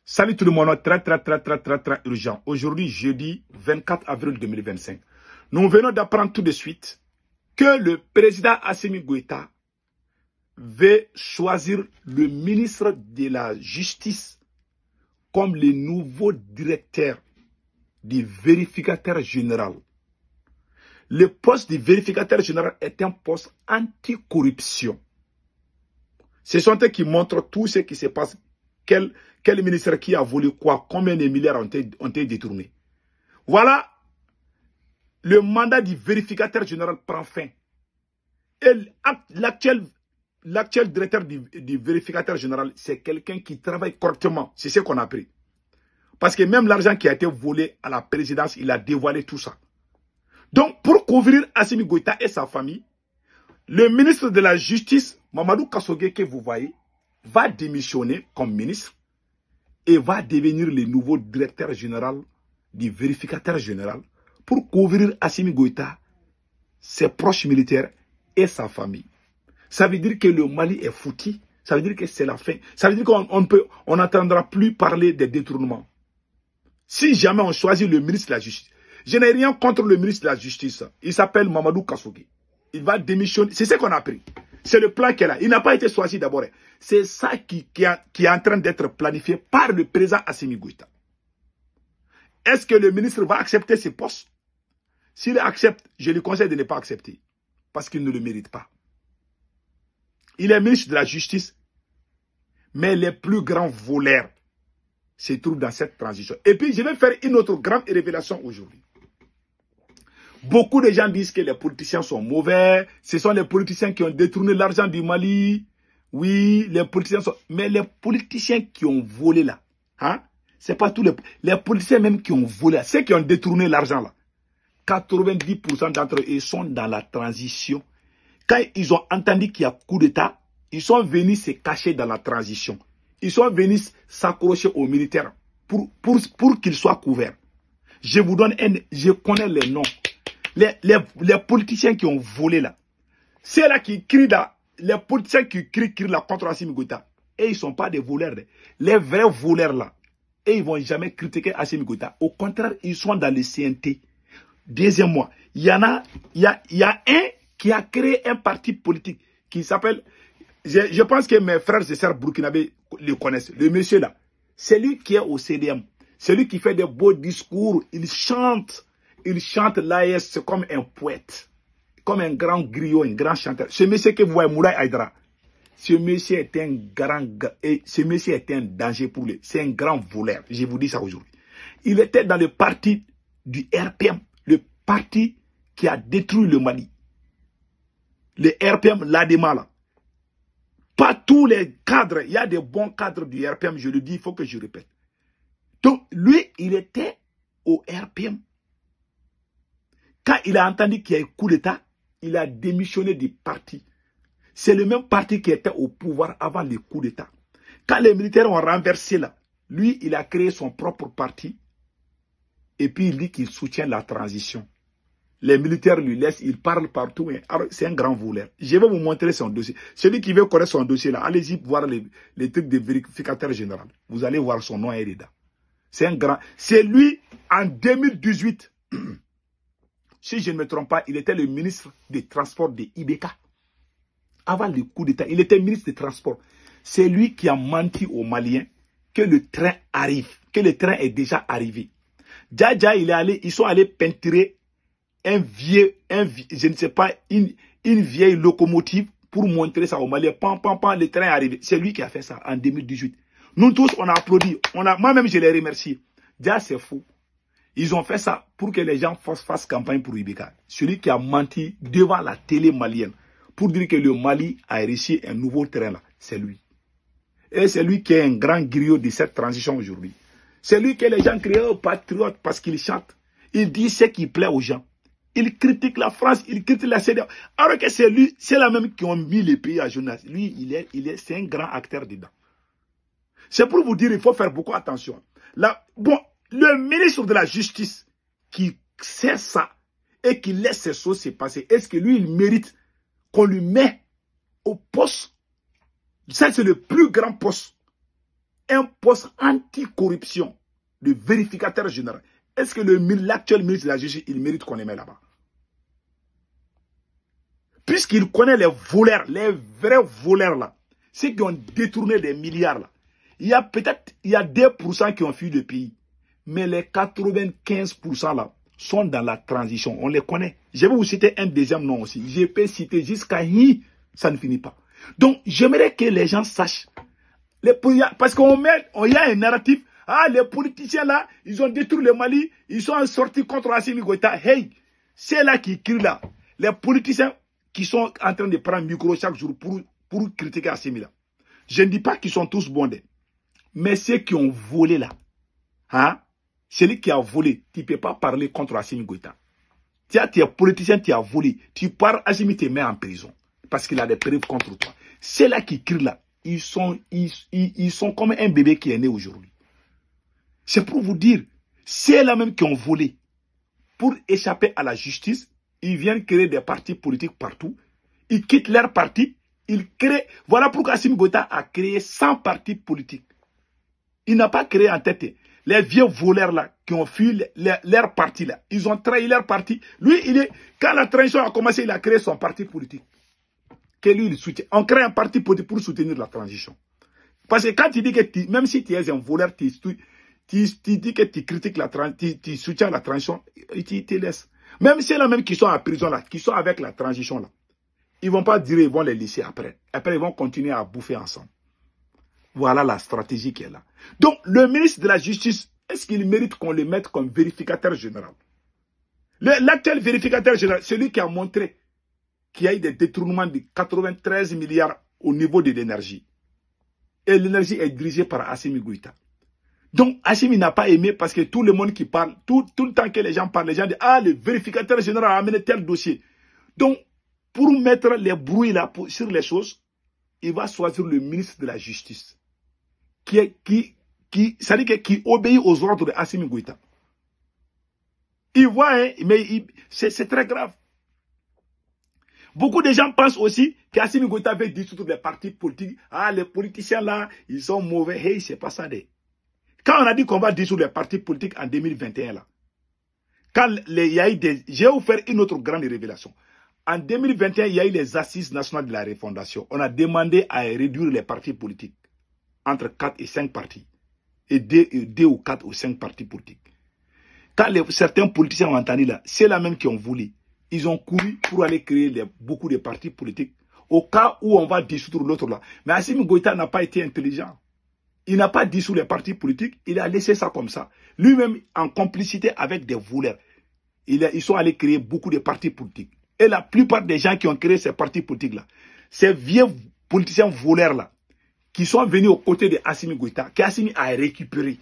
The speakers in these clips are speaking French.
Salut tout le monde, très urgent. Aujourd'hui, jeudi 24 avril 2025. Nous venons d'apprendre tout de suite que le président Assimi Goïta veut choisir le ministre de la Justice comme le nouveau directeur du vérificateur général. Le poste du vérificateur général est un poste anticorruption. Ce sont eux qui montrent tout ce qui se passe. Quel ministère qui a volé quoi, combien de milliards ont été détournés. Voilà, le mandat du vérificateur général prend fin. Et l'actuel directeur du vérificateur général, c'est quelqu'un qui travaille correctement. C'est ce qu'on a pris. Parce que même l'argent qui a été volé à la présidence, il a dévoilé tout ça. Donc, pour couvrir Assimi Goïta et sa famille, le ministre de la Justice, Mamadou Kassogué, que vous voyez, va démissionner comme ministre et va devenir le nouveau directeur général du vérificateur général pour couvrir Assimi Goïta, ses proches militaires et sa famille. Ça veut dire que le Mali est foutu. Ça veut dire que c'est la fin. Ça veut dire qu'on n'entendra plus parler des détournements. Si jamais on choisit le ministre de la Justice, je n'ai rien contre le ministre de la Justice. Il s'appelle Mamadou Kassogué. Il va démissionner. C'est ce qu'on a pris. C'est le plan qu'elle a. Il n'a pas été choisi d'abord. C'est ça qui est en train d'être planifié par le président Assimi Goïta. Est-ce que le ministre va accepter ce poste? S'il accepte, je lui conseille de ne pas accepter. Parce qu'il ne le mérite pas. Il est ministre de la Justice. Mais les plus grands voleurs se trouvent dans cette transition. Et puis, je vais faire une autre grande révélation aujourd'hui. Beaucoup de gens disent que les politiciens sont mauvais. Ce sont les politiciens qui ont détourné l'argent du Mali. Oui, les politiciens sont... Mais les politiciens qui ont volé là, hein, c'est pas tous les politiciens même qui ont volé là, ceux qui ont détourné l'argent là, 90% d'entre eux sont dans la transition. Quand ils ont entendu qu'il y a coup d'État, ils sont venus se cacher dans la transition. Ils sont venus s'accrocher aux militaires pour qu'ils soient couverts. Je vous donne je connais les noms. Les politiciens qui ont volé là, c'est là qui crient là, les politiciens qui crient là contre Assimi Goïta, et ils ne sont pas des voleurs. Les vrais voleurs là, et ils ne vont jamais critiquer Assimi Goïta. Au contraire, ils sont dans le CNT. Deuxièmement, il y a un qui a créé un parti politique qui s'appelle, je pense que mes frères et sœurs burkinabés le connaissent, le monsieur là, c'est lui qui est au CDM, c'est lui qui fait des beaux discours, il chante l'AES comme un poète, comme un grand griot, un grand chanteur. Ce monsieur que vous voyez, Moulay Aïdara, ce monsieur est un danger pour lui. C'est un grand voleur, je vous dis ça aujourd'hui. Il était dans le parti du RPM, le parti qui a détruit le Mali. Le RPM, l'ADEMA là. Pas tous les cadres, il y a des bons cadres du RPM, je le dis, il faut que je répète. Donc, lui, il était au RPM. Quand il a entendu qu'il y a eu coup d'État, il a démissionné du parti. C'est le même parti qui était au pouvoir avant le coup d'État. Quand les militaires ont renversé là, lui, il a créé son propre parti. Et puis il dit qu'il soutient la transition. Les militaires lui laissent, il parle partout. C'est un grand voleur. Je vais vous montrer son dossier. Celui qui veut connaître son dossier là, allez-y voir les trucs de vérificateur général. Vous allez voir son nom et dedans. C'est un grand. C'est lui, en 2018. Si je ne me trompe pas, il était le ministre des Transports de IBK. Avant le coup d'État, il était ministre des Transports. C'est lui qui a menti aux Maliens que le train arrive, que le train est déjà arrivé. Dja, ils sont allés peinturer je ne sais pas, une vieille locomotive pour montrer ça aux Maliens. Le train est arrivé. C'est lui qui a fait ça en 2018. Nous tous, on a applaudi. Moi-même, je les remercie. Dja, c'est fou. Ils ont fait ça pour que les gens fassent campagne pour Ibeka. Celui qui a menti devant la télé malienne pour dire que le Mali a réussi un nouveau train là, c'est lui. Et c'est lui qui est un grand griot de cette transition aujourd'hui. C'est lui que les gens crient au patriote parce qu'il chante. Il dit ce qui plaît aux gens. Il critique la France, il critique la CEDEAO. Alors que c'est lui, c'est la même qui ont mis les pays à jeunesse. Lui, c'est un grand acteur dedans. C'est pour vous dire, il faut faire beaucoup attention. Là, bon, le ministre de la Justice qui sait ça et qui laisse ces choses se passer, est-ce que lui, il mérite qu'on lui mette au poste? Ça, c'est le plus grand poste. un poste anti-corruption de vérificateur général. Est-ce que l'actuel ministre de la Justice, il mérite qu'on le mette là-bas? Puisqu'il connaît les voleurs, les vrais voleurs là, ceux qui ont détourné des milliards là. Il y a 2% qui ont fui le pays. Mais les 95% là sont dans la transition. On les connaît. Je vais vous citer un deuxième nom aussi. Je peux citer jusqu'à Hi, ça ne finit pas. Donc, j'aimerais que les gens sachent. Parce il y a un narratif. Ah, les politiciens là, ils ont détruit le Mali, ils sont sortis contre Assimi Goïta. Hey, c'est là qui crient là. Les politiciens qui sont en train de prendre le micro chaque jour pour critiquer Assimi là. Je ne dis pas qu'ils sont tous bondés. Mais ceux qui ont volé là, hein, celui qui a volé, tu ne peux pas parler contre Assimi Goïta. Tu es politicien, tu as volé. Tu parles, Assimi te met en prison. Parce qu'il a des preuves contre toi. C'est là qui crient là. Ils sont comme un bébé qui est né aujourd'hui. C'est pour vous dire, c'est là même qui ont volé. Pour échapper à la justice, ils viennent créer des partis politiques partout. Ils quittent leur parti. Ils créent. Voilà pourquoi Assimi Goïta a créé 100 partis politiques. Il n'a pas créé en tête. Les vieux voleurs là, qui ont fui leur parti là, ils ont trahi leur parti. Lui, quand la transition a commencé, il a créé son parti politique. Que lui, il soutient. On crée un parti politique pour soutenir la transition. Parce que quand tu dis que même si tu es un voleur, tu dis que tu critiques tu soutiens la transition, tu te laisses. Même ceux-là même qui sont en prison là, qui sont avec la transition là, ils ne vont pas dire, ils vont les laisser après. Après, ils vont continuer à bouffer ensemble. Voilà la stratégie qui est là. Donc, le ministre de la Justice, est-ce qu'il mérite qu'on le mette comme vérificateur général? L'actuel vérificateur général, celui qui a montré qu'il y a eu des détournements de 93 milliards au niveau de l'énergie. Et l'énergie est dirigée par Assimi Goïta. Donc, Assimi n'a pas aimé parce que tout le monde qui parle, tout le temps que les gens parlent, les gens disent, ah, le vérificateur général a amené tel dossier. Donc, pour mettre les bruits là sur les choses, il va choisir le ministre de la Justice. Qui obéit aux ordres de Assimi Goïta. Il voit, hein, mais c'est très grave. Beaucoup de gens pensent aussi qu'Assimi Goïta veut dissoudre les partis politiques. Ah, les politiciens là, ils sont mauvais. Hey, c'est pas ça. Quand on a dit qu'on va dissoudre les partis politiques en 2021 là, il y a eu je vais vous faire une autre grande révélation. En 2021, il y a eu les assises nationales de la refondation. On a demandé à réduire les partis politiques entre 4 et 5 partis. Et 2 ou 4 ou 5 partis politiques. Quand certains politiciens ont entendu là, c'est là même qui ont voulu. Ils ont couru pour aller créer beaucoup de partis politiques. Au cas où on va dissoudre l'autre là. Mais Assimi Goïta n'a pas été intelligent. Il n'a pas dissous les partis politiques. Il a laissé ça comme ça. Lui-même en complicité avec des voleurs. Ils sont allés créer beaucoup de partis politiques. Et la plupart des gens qui ont créé ces partis politiques là, ces vieux politiciens voleurs là, qui sont venus aux côtés de Assimi Goïta, qu'Assimi a récupéré,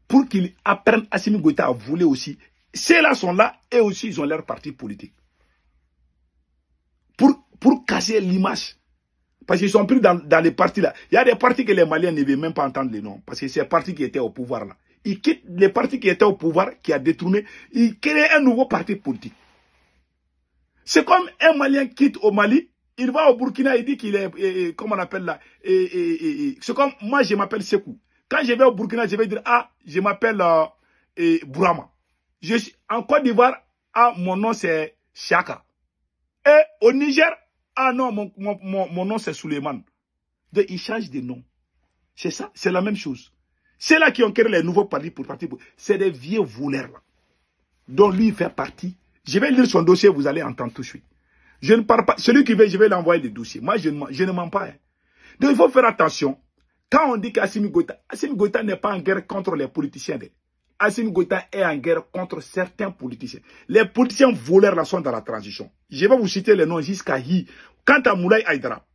pour qu'ils apprennent Assimi Goïta à voler aussi. Ceux-là sont là, et aussi ils ont leur parti politique. Pour casser l'image. Parce qu'ils sont pris dans les partis là. Il y a des partis que les Maliens ne veulent même pas entendre les noms. Parce que c'est les partis qui étaient au pouvoir là. Ils quittent les partis qui étaient au pouvoir, qui a détourné, ils créent un nouveau parti politique. C'est comme un Malien quitte au Mali, il va au Burkina, il dit qu'il est, comment on appelle là, c'est comme, moi je m'appelle Sekou. Quand je vais au Burkina, je vais dire, ah, je m'appelle Bourama. En Côte d'Ivoire, ah, mon nom c'est Chaka. Et au Niger, ah non, mon nom c'est Suleiman. Donc ils changent de nom. C'est ça, c'est la même chose. C'est là qui ont créé les nouveaux partis pour partir. C'est des vieux voleurs là. dont lui il fait partie. Je vais lire son dossier, vous allez entendre tout de suite. Je ne parle pas. Celui qui veut, je vais l'envoyer le dossier. Moi, je ne mens pas. Hein. Donc, il faut faire attention. Quand on dit qu'Assimi Goïta n'est pas en guerre contre les politiciens. Assimi Goïta est en guerre contre certains politiciens. Les politiciens voleurs là sont dans la transition. Je vais vous citer les noms jusqu'à Hi. Quant à Moulay Aïdara,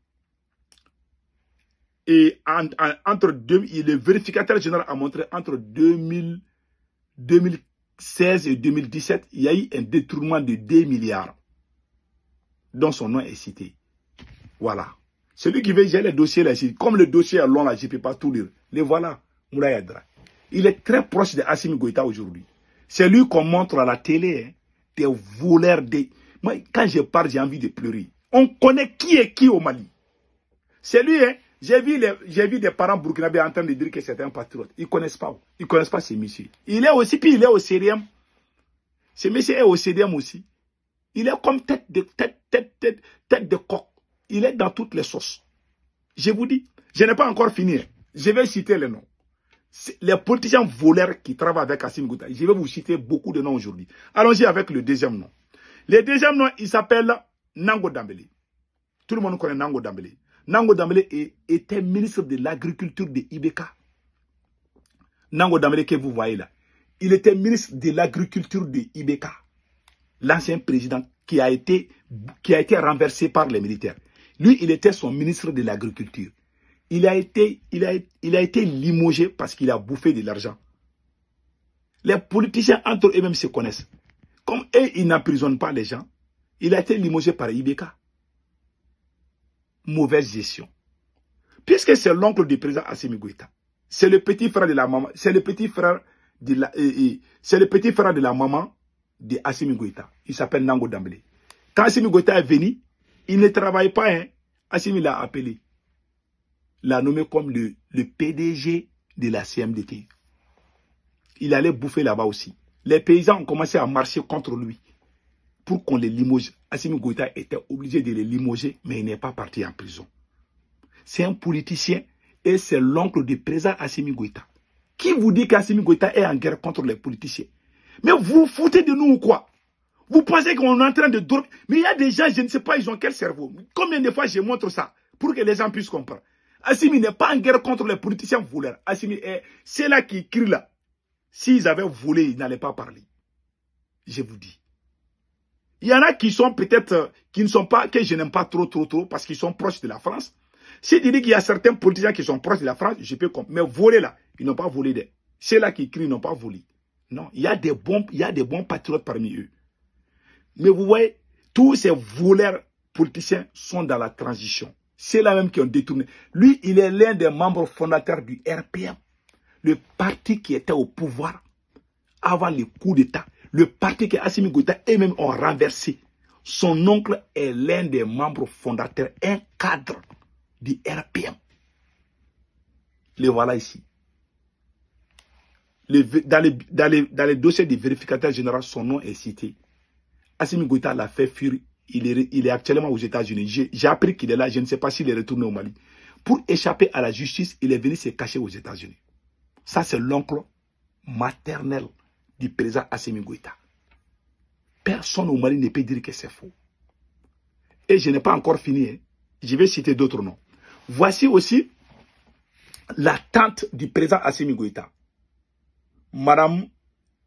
et le vérificateur général a montré entre 2016 et 2017, il y a eu un détournement de 2 milliards dont son nom est cité. Voilà. Celui qui veut, j'ai les dossiers là ici. Comme le dossier est long là, je ne peux pas tout lire. Les voilà, Moulay Aïdara. Il est très proche de Assimi Goïta aujourd'hui. C'est lui qu'on montre à la télé, hein, des voleurs. Moi, quand je parle, j'ai envie de pleurer. On connaît qui est qui au Mali. C'est lui, hein. J'ai vu des parents burkinabés en train de dire que c'est un patriote. Ils ne connaissent pas. Ils ne connaissent pas ce monsieur. Il est aussi, puis il est au CDM. Ce monsieur est au CDM aussi. Il est comme tête de coq. Il est dans toutes les sauces. Je vous dis, je n'ai pas encore fini. Je vais citer les noms. Les politiciens voleurs qui travaillent avec Assimi Goïta. Je vais vous citer beaucoup de noms aujourd'hui. Allons-y avec le deuxième nom. Le deuxième nom, il s'appelle Nango Dambélé. Tout le monde connaît Nango Dambélé. Nango Dambélé était ministre de l'agriculture de Ibeka. Nango Dambélé que vous voyez là. Il était ministre de l'agriculture de Ibeka. L'ancien président qui a été renversé par les militaires. Lui, il était son ministre de l'agriculture. Il a été limogé parce qu'il a bouffé de l'argent. Les politiciens entre eux-mêmes se connaissent. Comme eux, ils n'emprisonnent pas les gens, il a été limogé par Ibeka. Mauvaise gestion. Puisque c'est l'oncle du président Assimi Goïta, c'est le petit frère de la maman, c'est le petit frère de la maman de Assimi Goïta. Il s'appelle Nango Dambélé. Quand Assimi Goïta est venu, il ne travaille pas, hein. Assimi l'a appelé. L'a nommé comme le PDG de la CMDT. Il allait bouffer là-bas aussi. Les paysans ont commencé à marcher contre lui pour qu'on les limoge. Assimi Goïta était obligé de les limoger, mais il n'est pas parti en prison. C'est un politicien et c'est l'oncle du président Assimi Goïta. Qui vous dit qu'Assimi Goïta est en guerre contre les politiciens? Mais vous vous foutez de nous ou quoi? Vous pensez qu'on est en train de dormir? Mais il y a des gens, je ne sais pas, ils ont quel cerveau? Combien de fois je montre ça pour que les gens puissent comprendre? Assimi n'est pas en guerre contre les politiciens voleurs. Assimi c'est là qui crie là. S'ils avaient volé, ils n'allaient pas parler. Je vous dis. Il y en a qui sont peut-être, qui ne sont pas, que je n'aime pas trop, parce qu'ils sont proches de la France. Si tu dis qu'il y a certains politiciens qui sont proches de la France, je peux comprendre. Mais voler là, ils n'ont pas volé. C'est là qui crient, ils n'ont pas volé. Non, il y a des bons patriotes parmi eux. Mais vous voyez, tous ces voleurs politiciens sont dans la transition. C'est là même qui ont détourné. Lui, il est l'un des membres fondateurs du RPM. Le parti qui était au pouvoir avant le coup d'État. Le parti que Assimi Goïta eux-mêmes ont renversé. Son oncle est l'un des membres fondateurs, un cadre du RPM. Le voilà ici. Dans les dossiers du vérificateur général, son nom est cité. Assimi Goïta l'a fait fuir. Il est actuellement aux États-Unis. J'ai appris qu'il est là. Je ne sais pas s'il est retourné au Mali. Pour échapper à la justice, il est venu se cacher aux États-Unis. Ça, c'est l'oncle maternel du président Assimi Goïta. Personne au Mali ne peut dire que c'est faux. Et je n'ai pas encore fini. Hein. Je vais citer d'autres noms. Voici aussi la tante du président Assimi Goïta. Madame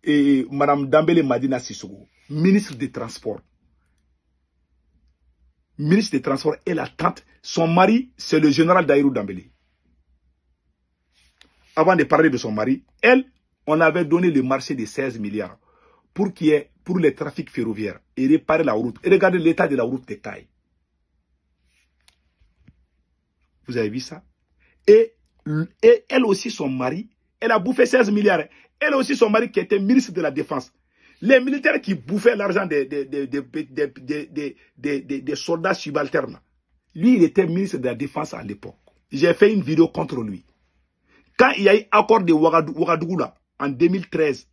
Dambélé Madina Sissoko, ministre des Transports. Ministre des Transports et la tante. Son mari, c'est le général Daïrou Dambélé. Avant de parler de son mari, elle, on avait donné le marché de 16 milliards pour les trafics ferroviaires et réparer la route. Et regardez l'état de la route de Caille. Vous avez vu ça? Et elle aussi, son mari, elle a bouffé 16 milliards. Elle aussi, son mari qui était ministre de la Défense. Les militaires qui bouffaient l'argent des soldats subalternes. Lui, il était ministre de la Défense à l'époque. J'ai fait une vidéo contre lui. Quand il y a eu l'accord de Ouagadougou là, en 2013,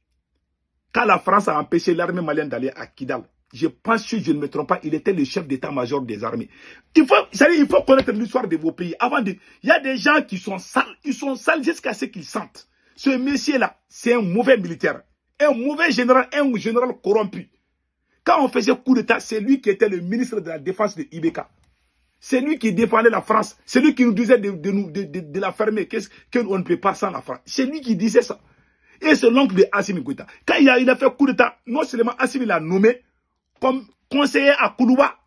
quand la France a empêché l'armée malienne d'aller à Kidal, je pense que je ne me trompe pas, il était le chef d'état-major des armées. Il faut connaître l'histoire de vos pays. Il y a des gens qui sont sales, ils sont sales jusqu'à ce qu'ils sentent. Ce monsieur-là, c'est un mauvais militaire, un mauvais général, un général corrompu. Quand on faisait coup d'État, c'est lui qui était le ministre de la Défense de Ibeka. C'est lui qui défendait la France. C'est lui qui nous disait de la fermer, qu'on ne peut pas sans la France. C'est lui qui disait ça. Et c'est l'oncle de Assimi Goïta. Quand il a fait coup d'État, non seulement Assimi l'a nommé comme conseiller à Koulouba.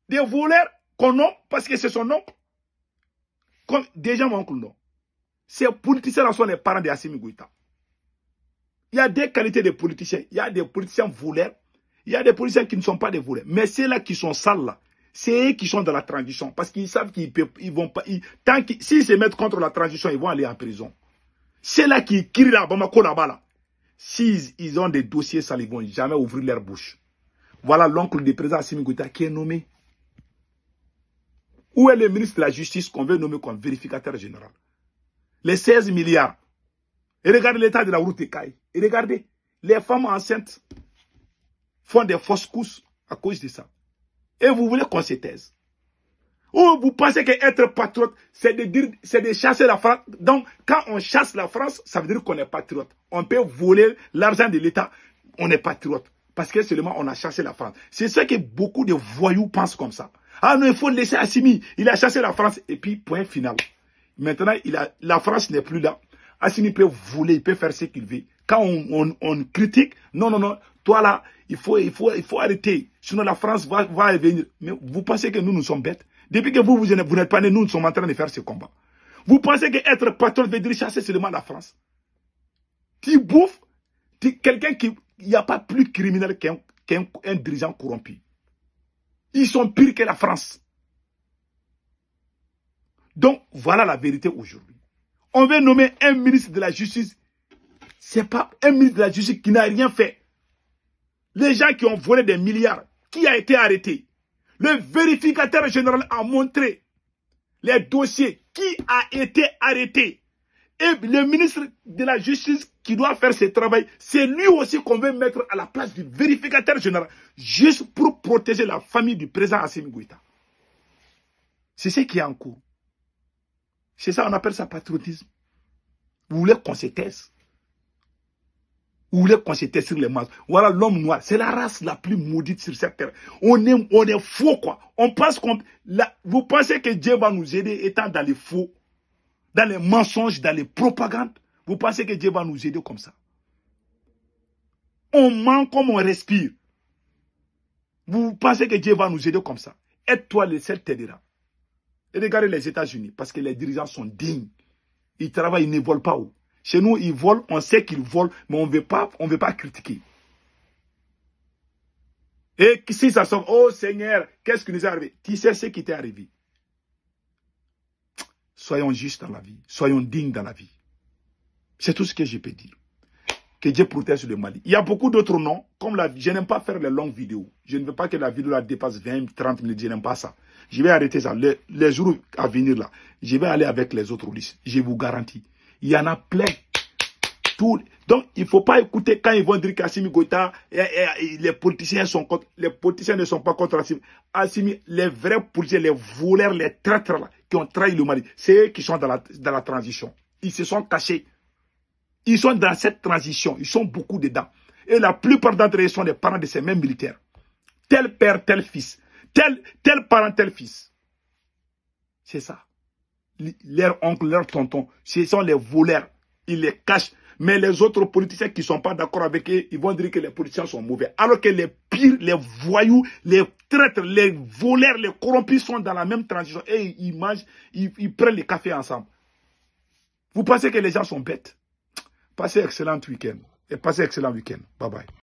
Des voleurs qu'on nomme parce que c'est son nom. Comme déjà mon oncle non. Ces politiciens sont les parents de Assimi Goïta. Il y a des qualités de politiciens. Il y a des politiciens voleurs. Il y a des politiciens qui ne sont pas des voleurs. Mais c'est là qui sont sales là. C'est eux qui sont dans la transition. Parce qu'ils savent qu'ils vont pas. S'ils se mettent contre la transition, ils vont aller en prison. C'est là qui crient là, Bamako là-bas là. S'ils ont des dossiers sales, ils ne vont jamais ouvrir leur bouche. Voilà l'oncle du président Assimi Goïta qui est nommé. Où est le ministre de la Justice qu'on veut nommer comme vérificateur général? Les 16 milliards. Et regardez l'état de la route des Cailles. Et regardez, les femmes enceintes font des fausses couches à cause de ça. Et vous voulez qu'on se taise? Ou vous pensez qu'être patriote, c'est de chasser la France? Donc, quand on chasse la France, ça veut dire qu'on est patriote. On peut voler l'argent de l'État, on est patriote. Parce que seulement on a chassé la France. C'est ce que beaucoup de voyous pensent comme ça. Ah non, il faut laisser Assimi. Il a chassé la France. Et puis, point final. Maintenant, la France n'est plus là. Assimi peut voler, il peut faire ce qu'il veut. Quand on critique, non, toi là, il faut arrêter. Sinon la France va venir. Mais vous pensez que nous sommes bêtes? Depuis que vous n'êtes pas nés, nous sommes en train de faire ce combat. Vous pensez qu'être patron veut dire chasser seulement la France? Tu bouffes, quelqu'un qui... Il n'y a pas plus criminel qu'un dirigeant corrompu. Ils sont pires que la France. Donc, voilà la vérité aujourd'hui. On veut nommer un ministre de la Justice. Ce n'est pas un ministre de la Justice qui n'a rien fait. Les gens qui ont volé des milliards, qui a été arrêté? Le vérificateur général a montré les dossiers, qui a été arrêté. Et le ministre de la Justice qui doit faire ce travail, c'est lui aussi qu'on veut mettre à la place du vérificateur général, juste pour protéger la famille du président Assimi Goïta. C'est ce qui est en cours. C'est ça, on appelle ça patriotisme. Vous voulez qu'on se taise? Vous voulez qu'on se taise sur les masses? Voilà l'homme noir. C'est la race la plus maudite sur cette terre. On est faux, quoi. On pense vous pensez que Dieu va nous aider étant dans les faux, dans les mensonges, dans les propagandes? Vous pensez que Dieu va nous aider comme ça? On ment comme on respire. Vous pensez que Dieu va nous aider comme ça? Aide-toi, le ciel t'aidera. Et regardez les États-Unis, parce que les dirigeants sont dignes. Ils travaillent, ils ne volent pas où. Chez nous, ils volent, on sait qu'ils volent, mais on ne veut pas critiquer. Et si ça sort, oh Seigneur, qu'est-ce qui nous est arrivé? Tu sais ce qui t'est arrivé. Soyons justes dans la vie, soyons dignes dans la vie. C'est tout ce que je peux dire. Que Dieu protège le Mali. Il y a beaucoup d'autres noms, comme je n'aime pas faire les longues vidéos. Je ne veux pas que la vidéo là dépasse 20-30 minutes, je n'aime pas ça. Je vais arrêter ça. Les jours à venir là, je vais aller avec les autres listes. Je vous garantis. Il y en a plein. Donc, il ne faut pas écouter quand ils vont dire qu'Assimi Goïta, les politiciens sont contre. Les politiciens ne sont pas contre Assimi. Assimi, les vrais politiciens, les voleurs, les traîtres là, qui ont trahi le Mali, c'est eux qui sont dans la transition. Ils se sont cachés. Ils sont dans cette transition. Ils sont beaucoup dedans. Et la plupart d'entre eux sont des parents de ces mêmes militaires. Tel père, tel fils. Tel parent, tel fils. C'est ça. Leurs oncles, leurs tontons, ce sont les voleurs. Ils les cachent. Mais les autres politiciens qui ne sont pas d'accord avec eux, ils vont dire que les politiciens sont mauvais. Alors que les pires, les voyous, les traîtres, les voleurs, les corrompus sont dans la même transition. Et ils mangent, ils prennent le café ensemble. Vous pensez que les gens sont bêtes? Passez un excellent week-end. Et passez un excellent week-end. Bye bye.